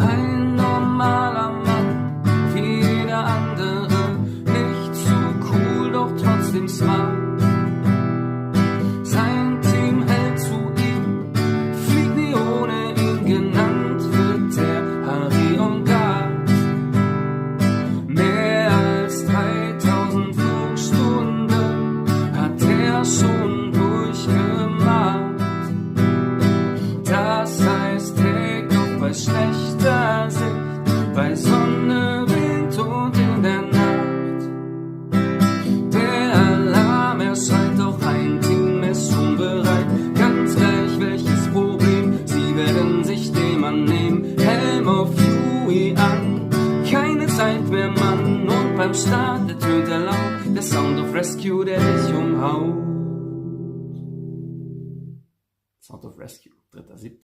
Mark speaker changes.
Speaker 1: Ein normaler Mann, wie jeder andere, nicht zu cool, doch trotzdem smart. Sein Team hält zu ihm, fliegt nie ohne ihn, genannt wird er Harry und Gart. Mehr als 3000 Flugstunden hat er schon durchgemacht. Das heißt Take-off bei schlechter Sicht, bei Sonne, Wind und in der Nacht. Der Alarm erscheint, doch ein Team ist schon bereit. Ganz gleich welches Problem, sie werden sich dem annehmen. Helm auf Huey an, keine Zeit mehr, Mann. Und beim Start ertönt er laut, der Sound of Rescue, der dich umhaut. Sound of Rescue, 3.7.